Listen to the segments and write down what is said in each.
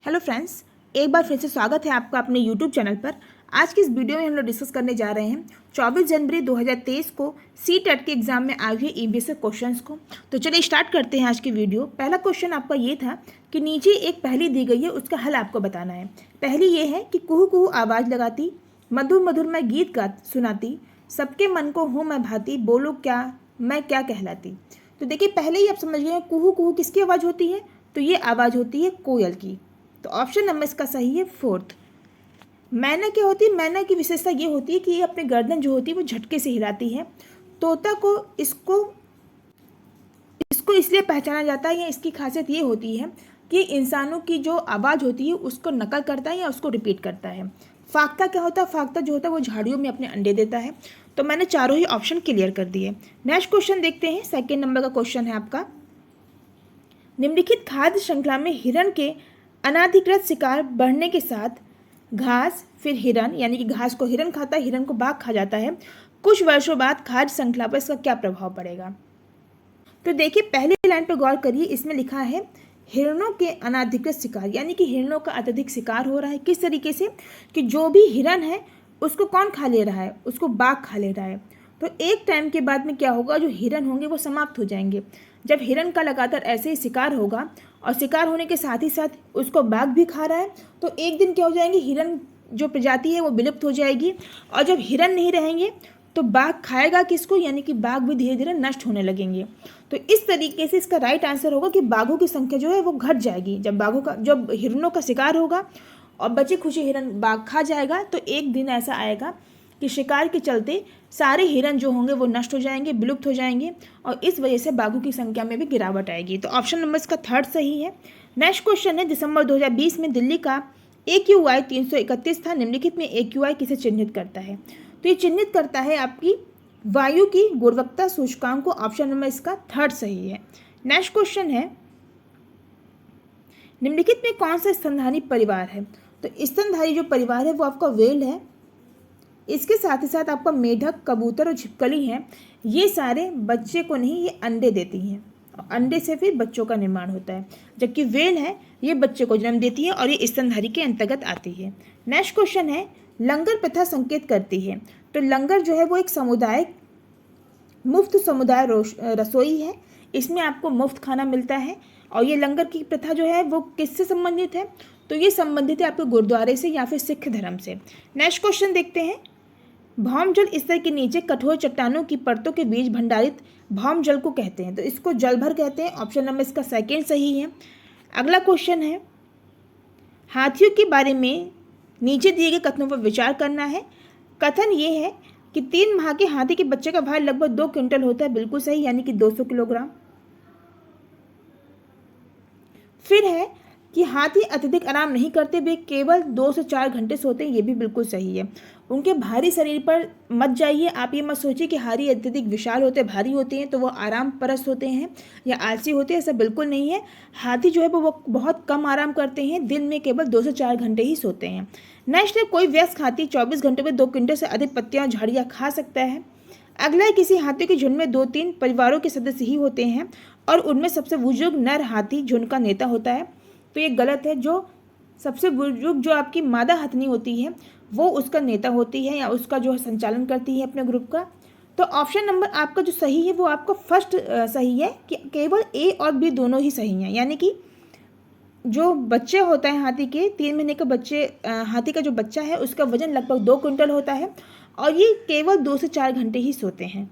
Hello friends, एक बार फिर से स्वागत है आपका अपने यूट्यूब चैनल पर। आज की इस वीडियो में हम लोग डिस्कस करने जा रहे हैं 24 जनवरी 2023 को सी-टेट के एग्जाम में आए हुए ईवीएस क्वेश्चंस को। तो चलिए स्टार्ट करते हैं आज की वीडियो। पहला क्वेश्चन आपका ये था कि नीचे एक पहेली दी गई है, उसका हल आपको बताना है। पहेली ये है कि कुहू कुहू आवाज़ लगाती, मधुर मधुर मैं गीत गा सुनाती, सबके मन को हूँ मैं भाती, बोलो क्या मैं क्या कहलाती। तो देखिए पहले ही आप समझ गए कुहू कुहू किसकी आवाज़ होती है, तो ये आवाज़ होती है कोयल की। तो ऑप्शन नंबर इसका सही है फोर्थ। मैना क्या होती है? मैना की विशेषता ये होती है कि ये अपने गर्दन जो होती है वो झटके से हिलाती है। तोता को इसको इसको इसलिए पहचाना जाता है या इसकी खासियत ये होती है कि इंसानों की जो आवाज़ होती है उसको नकल करता है या उसको रिपीट करता है। फाख्ता क्या होता है? फाख्ता जो होता है वो झाड़ियों में अपने अंडे देता है। तो मैंने चारों ही ऑप्शन क्लियर कर दिए। नेक्स्ट क्वेश्चन देखते हैं। सेकेंड नंबर का क्वेश्चन है आपका, निम्नलिखित खाद्य श्रृंखला में हिरण के अनाधिकृत शिकार बढ़ने के साथ घास फिर हिरण, यानी कि घास को हिरण खाता है, हिरण को बाघ खा जाता है, कुछ वर्षों बाद खाद्य श्रृंखला पर इसका क्या प्रभाव पड़ेगा। तो देखिए पहली लाइन पर गौर करिए, इसमें लिखा है हिरणों के अनाधिकृत शिकार, यानी कि हिरणों का अत्यधिक शिकार हो रहा है। किस तरीके से कि जो भी हिरण है उसको कौन खा ले रहा है? उसको बाघ खा ले रहा है। तो एक टाइम के बाद में क्या होगा, जो हिरण होंगे वो समाप्त हो जाएंगे। जब हिरण का लगातार ऐसे ही शिकार होगा और शिकार होने के साथ ही साथ उसको बाघ भी खा रहा है, तो एक दिन क्या हो जाएंगे, हिरण जो प्रजाति है वो विलुप्त हो जाएगी। और जब हिरण नहीं रहेंगे तो बाघ खाएगा किसको, यानी कि बाघ भी धीरे धीरे नष्ट होने लगेंगे। तो इस तरीके से इसका राइट आंसर होगा कि बाघों की संख्या जो है वो घट जाएगी। जब हिरणों का शिकार होगा और बचे खुचे हिरण बाघ खा जाएगा, तो एक दिन ऐसा आएगा कि शिकार के चलते सारे हिरण जो होंगे वो नष्ट हो जाएंगे, विलुप्त हो जाएंगे, और इस वजह से बाघों की संख्या में भी गिरावट आएगी। तो ऑप्शन नंबर इसका थर्ड सही है। नेक्स्ट क्वेश्चन है, दिसंबर 2020 में दिल्ली का AQI 331 था, निम्नलिखित में AQI किसे चिन्हित करता है? तो ये चिन्हित करता है आपकी वायु की गुणवत्ता सूचकांक को। ऑप्शन नंबर इसका थर्ड सही है। नेक्स्ट क्वेश्चन है, निम्नलिखित में कौन सा स्तनधारी परिवार है? तो स्तनधारी जो परिवार है वो आपका व्हेल है। इसके साथ ही साथ आपका मेढक, कबूतर और छिपकली हैं। ये सारे बच्चे को नहीं, ये अंडे देती हैं और अंडे से फिर बच्चों का निर्माण होता है। जबकि व्हेल है ये बच्चे को जन्म देती है और ये स्तनधारी के अंतर्गत आती है। नेक्स्ट क्वेश्चन है, लंगर प्रथा संकेत करती है। तो लंगर जो है वो एक समुदाय मुफ्त समुदाय रसोई है। इसमें आपको मुफ्त खाना मिलता है। और ये लंगर की प्रथा जो है वो किससे संबंधित है? तो ये संबंधित है आपके गुरुद्वारे से या फिर सिख धर्म से। नेक्स्ट क्वेश्चन देखते हैं, भौम जल स्तर के नीचे कठोर चट्टानों की परतों के बीच भंडारित भौम जल को कहते हैं। तो इसको जलभर कहते हैं। ऑप्शन नंबर इसका सेकेंड सही है। अगला क्वेश्चन है, हाथियों के बारे में नीचे दिए गए कथनों पर विचार करना है। कथन ये है कि 3 माह के हाथी के बच्चे का भार लगभग 2 क्विंटल होता है, बिल्कुल सही, यानी कि 200 किलोग्राम। फिर है कि हाथी अत्यधिक आराम नहीं करते, वे केवल 2 से 4 घंटे सोते हैं, ये भी बिल्कुल सही है। उनके भारी शरीर पर मत जाइए, आप ये मत सोचिए कि हाथी अत्यधिक विशाल होते हैं, भारी होते हैं तो वो आराम परस्त होते हैं या आलसी होते हैं, ऐसा बिल्कुल नहीं है। हाथी जो है वो बहुत कम आराम करते हैं, दिन में केवल 2 से 4 घंटे ही सोते हैं। नेक्स्ट है, कोई वयस्क हाथी 24 घंटे में 2 क्विंटल से अधिक पत्तियाँ झाड़ियाँ खा सकता है। अगला है, किसी हाथी के झुंड में 2-3 परिवारों के सदस्य ही होते हैं और उनमें सबसे बुजुर्ग नर हाथी झुंड का नेता होता है। तो ये गलत है। जो सबसे बुजुर्ग जो आपकी मादा हथनी होती है वो उसका नेता होती है या उसका जो संचालन करती है अपने ग्रुप का। तो ऑप्शन नंबर आपका जो सही है वो आपका फर्स्ट सही है कि केवल A और B दोनों ही सही हैं। यानी कि जो बच्चे होता है हाथी के, 3 महीने के बच्चे, हाथी का जो बच्चा है उसका वजन लगभग 2 क्विंटल होता है और ये केवल 2 से 4 घंटे ही सोते हैं।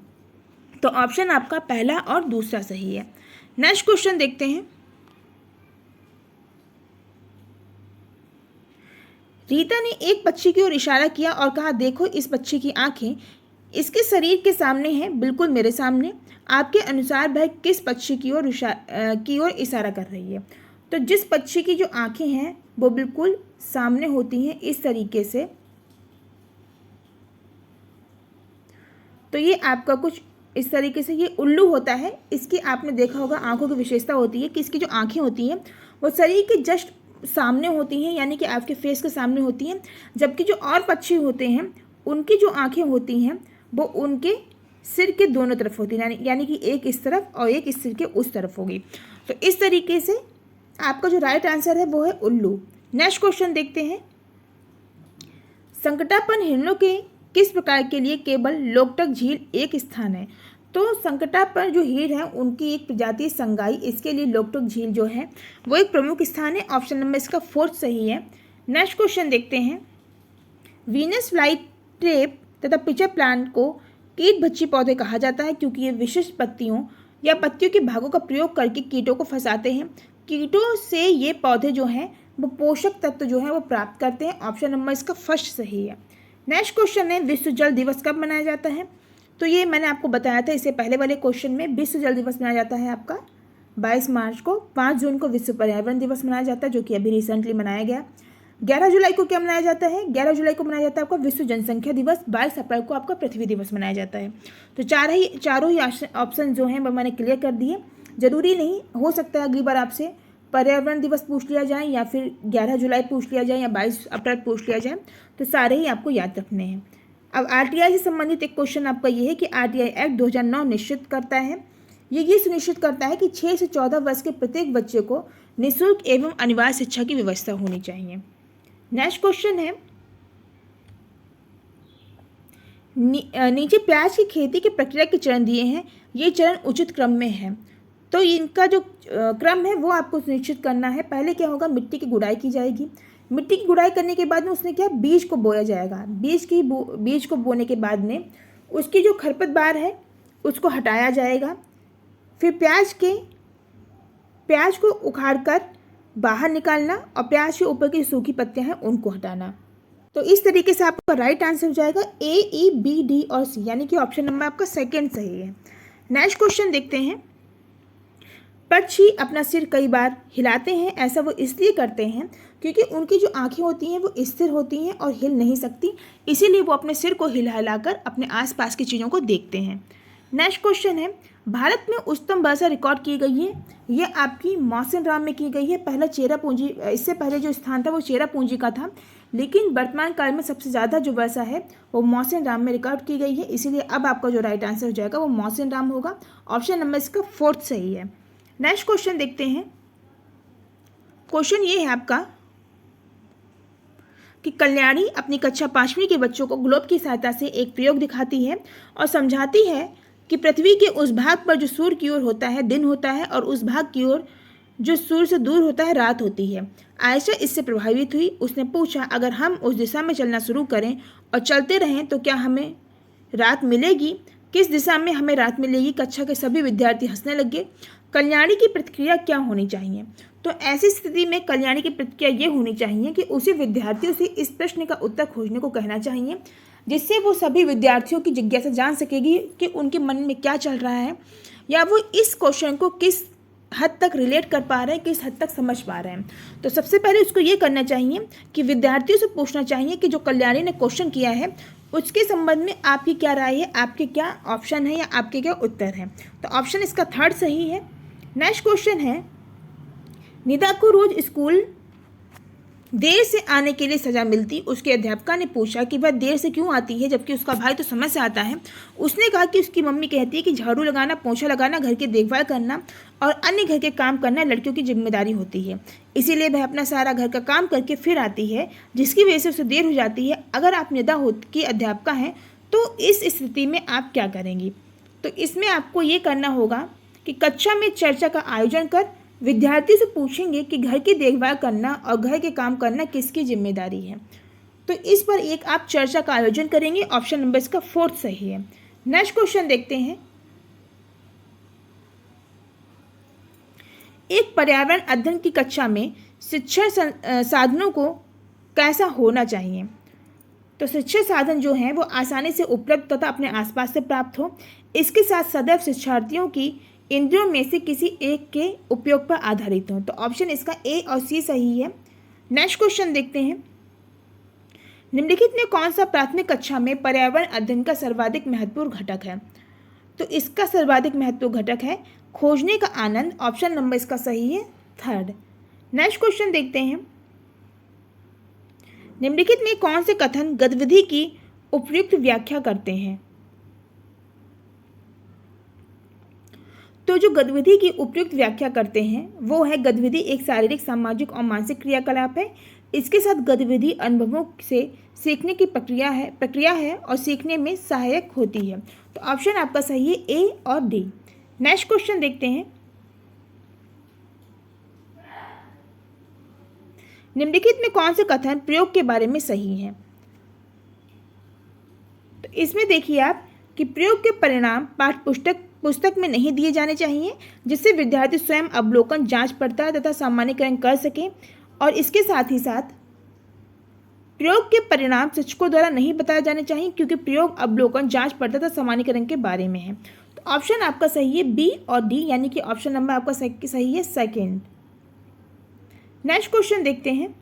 तो ऑप्शन आपका पहला और दूसरा सही है। नेक्स्ट क्वेश्चन देखते हैं, रीता ने एक पक्षी की ओर इशारा किया और कहा, देखो इस पक्षी की आंखें इसके शरीर के सामने हैं, बिल्कुल मेरे सामने। आपके अनुसार वह किस पक्षी की ओर इशारा कर रही है? तो जिस पक्षी की जो आंखें हैं वो बिल्कुल सामने होती हैं इस तरीके से, तो ये आपका कुछ इस तरीके से ये उल्लू होता है। इसकी आपने देखा होगा आंखों की विशेषता होती है कि इसकी जो आंखें होती हैं वो शरीर के जस्ट सामने होती हैं, यानी कि आपके फेस के सामने होती हैं। जबकि जो और पक्षी होते हैं उनकी जो आंखें होती हैं वो उनके सिर के दोनों तरफ होती है, यानी कि एक इस तरफ और एक इस सिर के उस तरफ होगी। तो इस तरीके से आपका जो राइट आंसर है वो है उल्लू। नेक्स्ट क्वेश्चन देखते हैं, संकटापन हिरणों के किस प्रकार के लिए केवल लोकटक झील एक स्थान है? तो संकटापन जो हिरण है उनकी एक प्रजाति संगाई, इसके लिए लोकटक झील जो है वो एक प्रमुख स्थान है। ऑप्शन नंबर इसका 4 सही है। नेक्स्ट क्वेश्चन देखते हैं, वीनस फ्लाई ट्रेप तथा पिचर प्लांट को कीट भक्षी पौधे कहा जाता है क्योंकि ये विशिष्ट पत्तियों या पत्तियों के भागों का प्रयोग करके कीटों को फंसाते हैं। कीटों से ये पौधे जो हैं वो पोषक तत्व जो है वो प्राप्त करते हैं। ऑप्शन नंबर इसका 1 सही है। नेक्स्ट क्वेश्चन है, विश्व जल दिवस कब मनाया जाता है? तो ये मैंने आपको बताया था इससे पहले वाले क्वेश्चन में। विश्व जल दिवस मनाया जाता है आपका 22 मार्च को। 5 जून को विश्व पर्यावरण दिवस मनाया जाता है जो कि अभी रिसेंटली मनाया गया। 11 जुलाई को क्या मनाया जाता है? 11 जुलाई को मनाया जाता है आपका विश्व जनसंख्या दिवस। 22 अप्रैल को आपका पृथ्वी दिवस मनाया जाता है। तो चारों ही ऑप्शन जो हैं वो मैंने क्लियर कर दिए। जरूरी नहीं, हो सकता है अगली बार आपसे पर्यावरण दिवस पूछ लिया जाए या फिर 11 जुलाई पूछ लिया जाए या 22 अप्रैल पूछ लिया जाए, तो सारे ही आपको याद रखने हैं। अब आरटीआई से संबंधित एक क्वेश्चन आपका ये है कि आरटीआई एक्ट 2009 निश्चित करता है, ये सुनिश्चित करता है कि 6 से 14 वर्ष के प्रत्येक बच्चे को निःशुल्क एवं अनिवार्य शिक्षा की व्यवस्था होनी चाहिए। नेक्स्ट क्वेश्चन है, नीचे प्याज की खेती की प्रक्रिया के चरण दिए हैं, ये चरण उचित क्रम में है। तो इनका जो क्रम है वो आपको सुनिश्चित करना है। पहले क्या होगा, मिट्टी की गुड़ाई की जाएगी। मिट्टी की गुड़ाई करने के बाद में उसमें क्या, बीज को बोया जाएगा। बीज को बोने के बाद में उसकी जो खरपतवार है उसको हटाया जाएगा। फिर प्याज को उखाड़कर बाहर निकालना और प्याज के ऊपर की सूखी पत्तियां हैं उनको हटाना। तो इस तरीके से आपका राइट आंसर हो जाएगा A, E, B, D और C, यानी कि ऑप्शन नंबर आपका 2 सही है। नेक्स्ट क्वेश्चन देखते हैं, पक्षी अपना सिर कई बार हिलाते हैं, ऐसा वो इसलिए करते हैं क्योंकि उनकी जो आंखें होती हैं वो स्थिर होती हैं और हिल नहीं सकती, इसीलिए वो अपने सिर को हिलाकर अपने आसपास की चीज़ों को देखते हैं। नेक्स्ट क्वेश्चन है, भारत में उच्चतम वर्षा रिकॉर्ड की गई है, ये आपकी मौसिनराम में की गई है। पहला चेरापूंजी, इससे पहले जो स्थान था वो चेरापूंजी का था, लेकिन वर्तमान काल में सबसे ज़्यादा जो वर्षा है वो मौसिनराम में रिकॉर्ड की गई है, इसीलिए अब आपका जो राइट आंसर हो जाएगा वो मौसिनराम होगा। ऑप्शन नंबर इसका 4 सही है। नेक्स्ट क्वेश्चन देखते हैं, क्वेश्चन ये है आपका कि कल्याणी अपनी कक्षा 5वीं के बच्चों को ग्लोब की सहायता से एक प्रयोग दिखाती है और समझाती है कि पृथ्वी के उस भाग पर जो सूर्य की ओर होता है दिन होता है और उस भाग की ओर जो सूर्य से दूर होता है रात होती है। आयशा इससे प्रभावित हुई। उसने पूछा, अगर हम उस दिशा में चलना शुरू करें और चलते रहें तो क्या हमें रात मिलेगी? किस दिशा में हमें रात मिलेगी? कक्षा के सभी विद्यार्थी हंसने लगे। कल्याणी की प्रतिक्रिया क्या होनी चाहिए? तो ऐसी स्थिति में कल्याणी की प्रतिक्रिया ये होनी चाहिए कि उसे विद्यार्थियों से इस प्रश्न का उत्तर खोजने को कहना चाहिए, जिससे वो सभी विद्यार्थियों की जिज्ञासा जान सकेगी कि उनके मन में क्या चल रहा है या वो इस क्वेश्चन को किस हद तक रिलेट कर पा रहे हैं, किस हद तक समझ पा रहे हैं। तो सबसे पहले उसको ये करना चाहिए कि विद्यार्थियों से पूछना चाहिए कि जो कल्याणी ने क्वेश्चन किया है उसके संबंध में आपकी क्या राय है, आपके क्या ऑप्शन है या आपके क्या उत्तर है। तो ऑप्शन इसका 3 सही है। नेक्स्ट क्वेश्चन है, निदा को रोज स्कूल देर से आने के लिए सजा मिलती। उसके अध्यापिका ने पूछा कि वह देर से क्यों आती है जबकि उसका भाई तो समय से आता है। उसने कहा कि उसकी मम्मी कहती है कि झाड़ू लगाना, पोछा लगाना, घर की देखभाल करना और अन्य घर के काम करना लड़कियों की जिम्मेदारी होती है, इसीलिए वह अपना सारा घर का काम करके फिर आती है, जिसकी वजह से उसे देर हो जाती है। अगर आप निदा की अध्यापिका हैं तो इस स्थिति में आप क्या करेंगी? तो इसमें आपको ये करना होगा कि कक्षा में चर्चा का आयोजन कर विद्यार्थी से पूछेंगे कि घर की देखभाल करना और घर के काम करना किसकी जिम्मेदारी है। तो इस पर एक आप चर्चा का आयोजन करेंगे। ऑप्शन नंबर इसका 4 सही है। नेक्स्ट क्वेश्चन देखते हैं, एक पर्यावरण अध्ययन की कक्षा में शिक्षण साधनों को कैसा होना चाहिए? तो शिक्षण साधन जो हैं वो आसानी से उपलब्ध तथा अपने आसपास से प्राप्त हो। इसके साथ सदैव शिक्षार्थियों की इंद्रियों में से किसी एक के उपयोग पर आधारित हो। तो ऑप्शन इसका A और C सही है। नेक्स्ट क्वेश्चन देखते हैं, निम्नलिखित में कौन सा प्राथमिक कक्षा में पर्यावरण अध्ययन का सर्वाधिक महत्वपूर्ण घटक है? तो इसका सर्वाधिक महत्वपूर्ण घटक है खोजने का आनंद। ऑप्शन नंबर इसका सही है 3rd। नेक्स्ट क्वेश्चन देखते हैं, निम्नलिखित में कौन से कथन गतिविधि की उपयुक्त व्याख्या करते हैं? तो जो गतिविधि की उपयुक्त व्याख्या करते हैं वो है, गतिविधि एक शारीरिक, सामाजिक और मानसिक क्रियाकलाप है। इसके साथ गतिविधि अनुभवों से सीखने की प्रक्रिया है और सीखने में सहायक होती है। तो ऑप्शन आपका सही है ए और डी। नेक्स्ट क्वेश्चन देखते हैं। निम्नलिखित में कौन से कथन प्रयोग के बारे में सही है? तो इसमें देखिए आप कि प्रयोग के परिणाम पुस्तक में नहीं दिए जाने चाहिए, जिससे विद्यार्थी स्वयं अवलोकन, जांच पड़ताल तथा सामान्यीकरण कर सकें। और इसके साथ ही साथ प्रयोग के परिणाम शिक्षकों द्वारा नहीं बताए जाने चाहिए, क्योंकि प्रयोग अवलोकन, जांच पड़ताल तथा सामान्यीकरण के बारे में है। तो ऑप्शन आपका सही है बी और डी, यानी कि ऑप्शन नंबर आपका सही है सेकेंड। नेक्स्ट क्वेश्चन देखते हैं।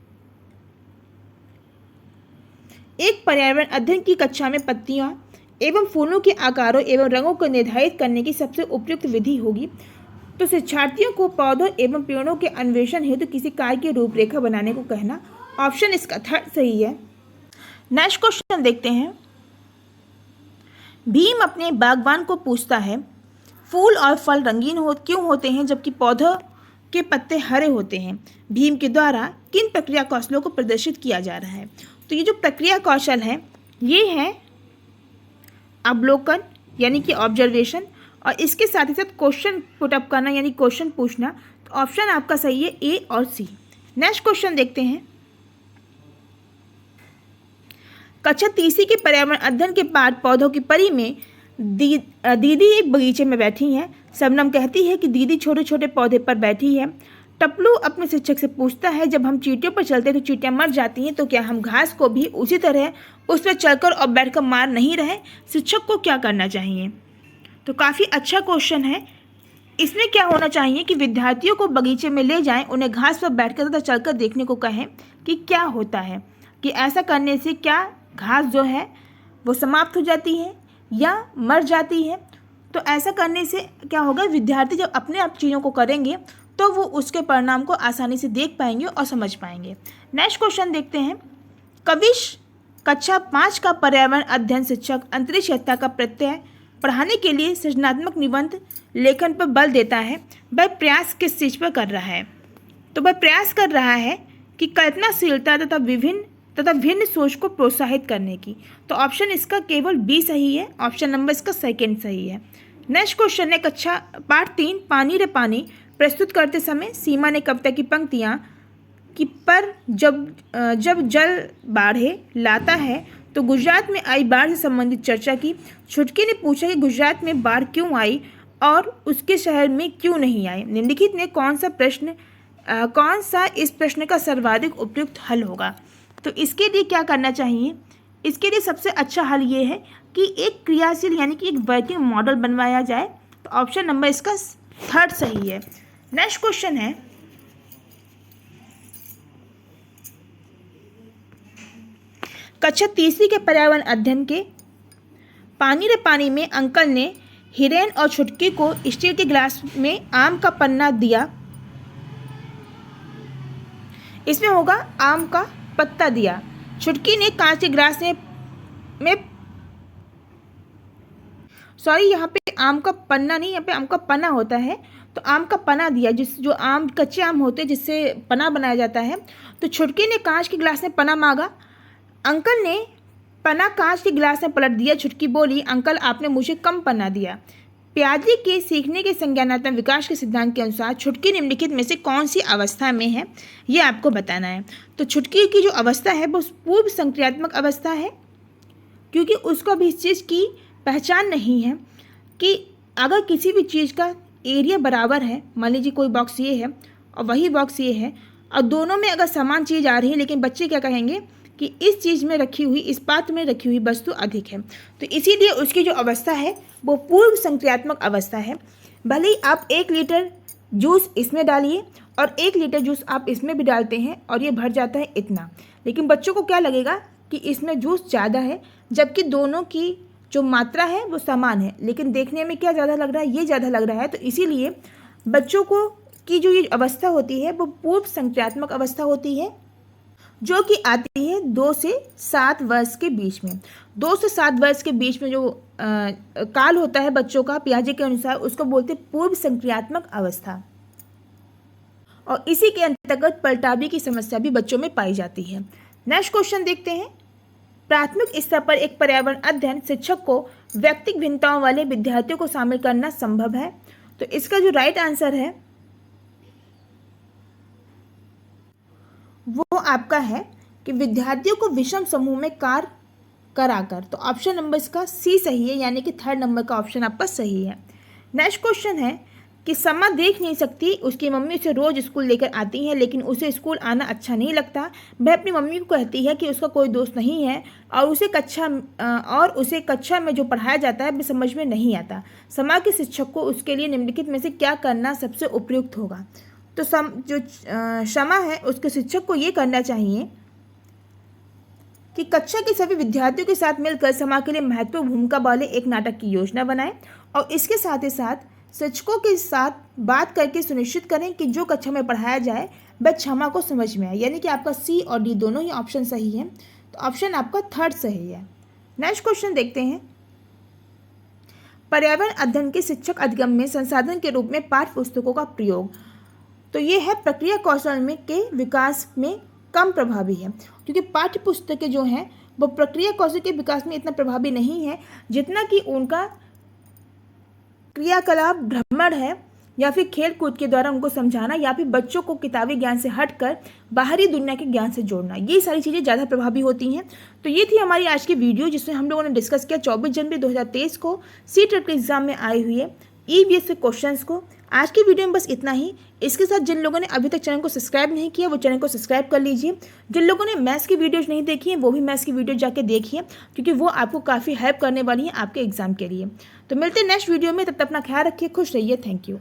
एक पर्यावरण अध्ययन की कक्षा में पत्तियां एवं फूलों के आकारों एवं रंगों को निर्धारित करने की सबसे उपयुक्त विधि होगी। तो शिक्षार्थियों को पौधों एवं पेड़ों के अन्वेषण हेतु किसी कार्य की रूपरेखा बनाने को कहना। ऑप्शन इसका थर्ड सही है। नेक्स्ट क्वेश्चन देखते हैं। भीम अपने बागवान को पूछता है, फूल और फल रंगीन क्यों होते हैं जबकि पौधों के पत्ते हरे होते हैं? भीम के द्वारा किन प्रक्रिया कौशलों को प्रदर्शित किया जा रहा है? तो ये जो प्रक्रिया कौशल है ये है अवलोकन यानी कि ऑब्जर्वेशन, और इसके साथ ही साथ क्वेश्चन पुटअप करना यानी क्वेश्चन पूछना। तो ऑप्शन आपका सही है ए और सी। नेक्स्ट क्वेश्चन देखते हैं। कक्षा तीसरी के पर्यावरण अध्ययन के पाठ पौधों की परी में दीदी एक बगीचे में बैठी हैं। शबनम कहती है कि दीदी छोटे छोटे पौधे पर बैठी है। टपलू अपने शिक्षक से पूछता है, जब हम चींटियों पर चलते तो चींटियां मर जाती हैं, तो क्या हम घास को भी उसी तरह उस पर चलकर और बैठकर मार नहीं रहे? शिक्षक को क्या करना चाहिए? तो काफ़ी अच्छा क्वेश्चन है। इसमें क्या होना चाहिए कि विद्यार्थियों को बगीचे में ले जाएं, उन्हें घास पर बैठकर तथा चलकर देखने को कहें कि क्या होता है, कि ऐसा करने से क्या घास जो है वो समाप्त हो जाती है या मर जाती है। तो ऐसा करने से क्या होगा, विद्यार्थी जब अपने आप चीज़ों को करेंगे तो वो उसके परिणाम को आसानी से देख पाएंगे और समझ पाएंगे। नेक्स्ट क्वेश्चन देखते हैं। कविश कक्षा 5 का पर्यावरण अध्ययन शिक्षक अंतरिक्ष यात्रा का प्रत्यय पढ़ाने के लिए सृजनात्मक निबंध लेखन पर बल देता है। वह प्रयास किस चीज़ पर कर रहा है? तो वह प्रयास कर रहा है कि कल्पनाशीलता तथा भिन्न सोच को प्रोत्साहित करने की। तो ऑप्शन इसका केवल बी सही है। ऑप्शन नंबर इसका सेकेंड सही है। नेक्स्ट क्वेश्चन है कक्षा पाठ 3 पानी रे पानी प्रस्तुत करते समय सीमा ने कविता की पंक्तियाँ कि पर जब जल बाढ़े लाता है तो गुजरात में आई बाढ़ से संबंधित चर्चा की। छुटकी ने पूछा कि गुजरात में बाढ़ क्यों आई और उसके शहर में क्यों नहीं आई? निम्नलिखित में कौन सा इस प्रश्न का सर्वाधिक उपयुक्त हल होगा? तो इसके लिए क्या करना चाहिए? इसके लिए सबसे अच्छा हल ये है कि एक क्रियाशील यानी कि एक वर्किंग मॉडल बनवाया जाए। तो ऑप्शन नंबर इसका थर्ड सही है। नेक्स्ट क्वेश्चन है कक्षा तीसरी के पर्यावरण अध्ययन के पानी रे पानी में अंकल ने हिरेन और छुटकी को स्टील के गिलास में आम का पन्ना दिया। इसमें होगा आम का पत्ता दिया। छुटकी ने कांच के गिलास में सॉरी यहाँ पे आम का पन्ना नहीं, यहाँ पे आम का पना होता है। तो आम का पना दिया, जो आम कच्चे आम होते हैं जिससे पना बनाया जाता है। तो छुटकी ने कांच के गिलास में पना मांगा। अंकल ने पना कांच के गिलास में पलट दिया। छुटकी बोली, अंकल आपने मुझे कम पना दिया। प्याजे के सीखने के संज्ञानात्मक विकास के सिद्धांत के अनुसार छुटकी निम्नलिखित में से कौन सी अवस्था में है, ये आपको बताना है। तो छुटकी की जो अवस्था है वो पूर्व संक्रियात्मक अवस्था है, क्योंकि उसको भी इस चीज़ की पहचान नहीं है कि अगर किसी भी चीज़ का एरिया बराबर है, मान लीजिए कोई बॉक्स ये है और वही बॉक्स ये है, और दोनों में अगर समान चीज़ आ रही है, लेकिन बच्चे क्या कहेंगे कि इस चीज़ में रखी हुई, इस पात्र में रखी हुई वस्तु अधिक है। तो इसीलिए उसकी जो अवस्था है वो पूर्व संक्रियात्मक अवस्था है। भले ही आप 1 लीटर जूस इसमें डालिए और 1 लीटर जूस आप इसमें भी डालते हैं और ये भर जाता है इतना, लेकिन बच्चों को क्या लगेगा कि इसमें जूस ज़्यादा है, जबकि दोनों की जो मात्रा है वो समान है, लेकिन देखने में क्या ज़्यादा लग रहा है, ये ज़्यादा लग रहा है। तो इसीलिए बच्चों को की जो ये अवस्था होती है वो पूर्व संक्रियात्मक अवस्था होती है, जो कि आती है 2 से 7 वर्ष के बीच में। 2 से 7 वर्ष के बीच में जो काल होता है बच्चों का पियाजे के अनुसार, उसको बोलते हैं पूर्व संक्रियात्मक अवस्था। और इसी के अंतर्गत पलटावी की समस्या भी बच्चों में पाई जाती है। नेक्स्ट क्वेश्चन देखते हैं। प्राथमिक स्तर पर एक पर्यावरण अध्ययन शिक्षक को व्यक्तिगत भिन्नताओं वाले विद्यार्थियों को शामिल करना संभव है? तो इसका जो राइट आंसर है वो आपका है कि विद्यार्थियों को विषम समूह में कार्य कराकर। तो ऑप्शन नंबर इसका सी सही है, यानी कि थर्ड नंबर का ऑप्शन आपका सही है। नेक्स्ट क्वेश्चन है कि समा देख नहीं सकती, उसकी मम्मी उसे रोज स्कूल लेकर आती है लेकिन उसे स्कूल आना अच्छा नहीं लगता। वह अपनी मम्मी को कहती है कि उसका कोई दोस्त नहीं है और उसे कक्षा में जो पढ़ाया जाता है वह समझ में नहीं आता। समा के शिक्षक को उसके लिए निम्नलिखित में से क्या करना सबसे उपयुक्त होगा? तो क्षमा है उसके शिक्षक को ये करना चाहिए कि कक्षा के सभी विद्यार्थियों के साथ मिलकर समा के लिए महत्वपूर्ण भूमिका वाले एक नाटक की योजना बनाएं और इसके साथ ही साथ शिक्षकों के साथ बात करके सुनिश्चित करें कि जो कक्षा में पढ़ाया जाए वह क्षमा को समझ में आए। यानी कि आपका सी और डी दोनों ही ऑप्शन सही है, तो ऑप्शन आपका थर्ड सही है। नेक्स्ट क्वेश्चन देखते हैं। पर्यावरण अध्ययन के शिक्षक अधिगम्य संसाधन के रूप में पाठ्य पुस्तकों का प्रयोग। तो ये है प्रक्रिया कौशल में के विकास में कम प्रभावी है, क्योंकि पाठ्य पुस्तकें जो हैं वो प्रक्रिया कौशल के विकास में इतना प्रभावी नहीं है जितना कि उनका क्रियाकलाप भ्रमण है या फिर खेल कूद के द्वारा उनको समझाना या फिर बच्चों को किताबी ज्ञान से हटकर बाहरी दुनिया के ज्ञान से जोड़ना, ये सारी चीज़ें ज़्यादा प्रभावी होती हैं। तो ये थी हमारी आज की वीडियो जिसमें हम लोगों ने डिस्कस किया 24 जनवरी 2023 को सी टेट के एग्जाम में आए हुए ईवीएस के क्वेश्चंस को। आज की वीडियो में बस इतना ही। इसके साथ जिन लोगों ने अभी तक चैनल को सब्सक्राइब नहीं किया वो चैनल को सब्सक्राइब कर लीजिए। जिन लोगों ने मैथ्स की वीडियोज नहीं देखी है वो भी मैथ्स की वीडियो जाके देखिए, क्योंकि वो आपको काफ़ी हेल्प करने वाली है आपके एग्जाम के लिए। तो मिलते हैं नेक्स्ट वीडियो में, तब तक अपना ख्याल रखिए, खुश रहिए। Thank you.